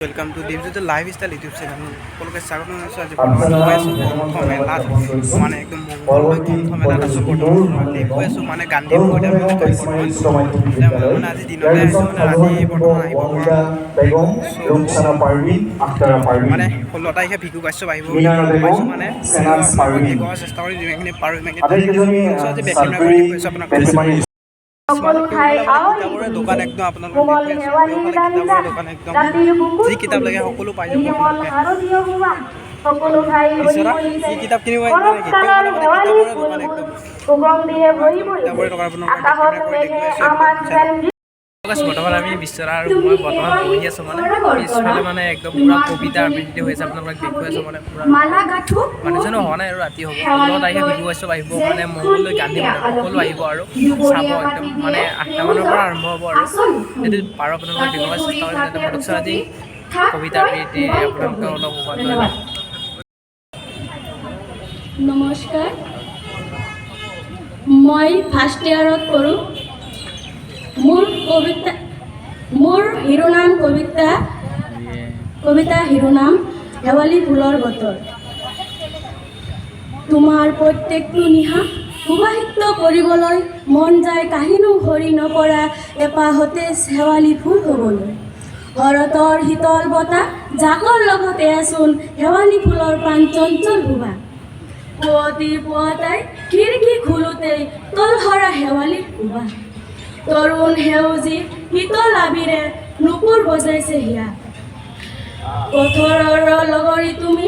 Welcome to digital lifestyle YouTube channel সকলকে স্বাগত জানাইছোঁ। আজি বৰ্তমান গৈ আছোঁ গ্ৰন্থ মেলাত, মানে একদম মংগলদৈ গ্ৰন্থ মেলাত আছোঁ বৰ্তমান। দেখুৱাই আছোঁ মানে গান্ধী মৈদাম বৰ্তমান মানে আজি দিনতে আহিছোঁ, মানে ৰাতি বৰ্তমান আহিব পৰা নাই। মানে 16 তাৰিখে ভিগু কাশ্যপ আহিব বুলি গম পাইছোঁ। মানে আপোনালোকক দেখুৱাব চেষ্টা কৰি যিমানখিনি পাৰোঁ সিমানখিনি আজি বেক কেমেৰা কৰি দেখুৱাইছোঁ আপোনালোকক। কিতাপৰে দোকান একদম আপোনালোকক কিতাপৰ দোকান একদম যি কিতাপ লাগে সকলো পাই যাব আপোনালোকে। কি কিতাপ কিনিব কিতাপৰে দোকান একদম কিতাপৰে দোকান আপোনালোকে বৰ্তমান আমি বিচৰা আৰু মই বৰ্তমান বহি আছোঁ, মানে পিছফালে মানে একদম পুৰা কবিতা আবৃত্তি হৈ আছে। আপোনালোকক দেখুৱাই আছোঁ মানে পুৰা মানুহজনো হোৱা নাই আৰু ৰাতি হ'ব 16 তাৰিখে ভিগু কাশ্যপ আহিব, মানে মংগলদৈ গান্ধী মৈদাম সকলো আহিব আৰু চাব একদম মানে 8টা মানৰ পৰা আৰম্ভ হ'ব আৰু যদি পাৰোঁ আপোনালোকে দেখুৱাব চেষ্টা কৰিম। যাতে প্ৰডাকশ্যন আজি কবিতা আবৃত্তি আপোনালোকে অলপ সহায় কৰে। নমস্কাৰ, মই ফাৰ্ষ্ট ইয়াৰত কৰোঁ। মোৰ শিৰোনাম কবিতা শিৰোনাম শেৱালি ফুলৰ বতৰ। তোমাৰ প্ৰত্যেকটো নিশা সুবাসিত কৰিবলৈ মন যায়, কাহিনো ভৰি নপৰা এপাহ সতেজ শেৱালি ফুল হ'বলৈ। শৰতৰ শীতল বতাহ জাকৰ লগতে আচোন শেৱালি ফুলৰ প্ৰাণ চঞ্চল ভুৱা। পুৱতি পুৱতাই খিৰিকী খোলোতেই তলসৰা শেৱালিৰ শোভা। তৰুণ সেউজী শীতল আবিৰে নুপুৰ বজাইছে হিয়া। পথৰৰ লগৰী তুমি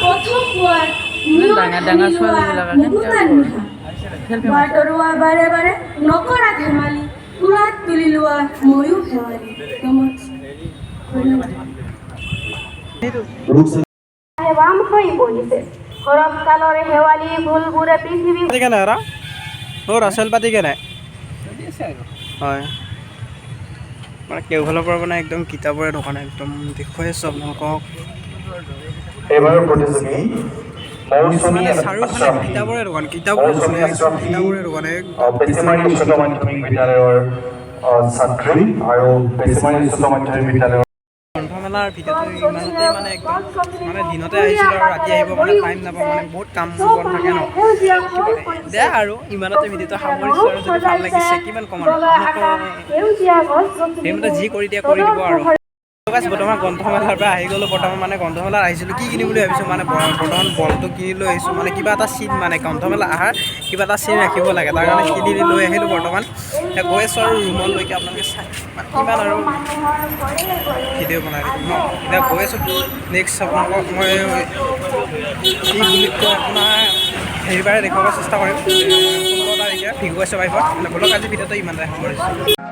প্ৰথম পোৱাৰ মুকুতাৰ নিশা। বাটৰুৱা বাৰে বাৰে নকৰা ধেমালি, তুলাত তুলি লোৱা ময়ো শেৱালি। বাম হৈ পৰিছে শৰৎকালৰ শেৱালি ফুলবোৰে পৃথিৱী ৰাচেল পাতি কেনে হয় মানে কেওফালৰ পৰা মানে একদম কিতাপৰে দোকান একদম দেখুৱাই আছোঁ আপোনালোকক। মানে চাৰিওফালে কিতাপৰে দোকান, কিতাপৰে দোকান গ্ৰন্থমেলাৰ ভিডিঅ'টো ইমানতে মানে একদম মানে দিনতে আহিছিলোঁ আৰু ৰাতি আহিব মানে টাইম নাপাওঁ, মানে বহুত কাম বন থাকে ন। দে আৰু ইমানতে ভিডিঅ'টো সামৰিছোঁ আৰু যদি ভাল লাগিছে কিমান কম আৰু সেইমতে যি কৰি দিয়ে কৰি দিব আৰু। বৰ্তমান গ্ৰন্থমেলাৰ পৰা আহি গ'লোঁ। বৰ্তমান মানে গ্ৰন্থমেলাত আহিছিলোঁ কি কিনিম বুলি ভাবিছোঁ, মানে বৰ্তমান বলটো কিনি লৈ আহিছোঁ। মানে কিবা এটা চিন মানে গ্ৰন্থমেলা অহাৰ কিবা এটা চিন ৰাখিব লাগে, তাৰ কাৰণে কিনি লৈ আহিলোঁ। বৰ্তমান গৈ আছোঁ আৰু ৰুমলৈকে আপোনালোকে চাই কিমান আৰু ভিডিঅ' বনাই দিম ন। এতিয়া গৈ আছোঁ নেক্সট আপোনালোকক মই কি বুলি কয় আপোনাৰ হেৰিবাৰে দেখুৱাব চেষ্টা কৰিম 16 তাৰিখে ভিগু কাশ্যপ আহিব। মানে বলক আজি ভিডিঅ'টো ইমানতে সামৰিছোঁ।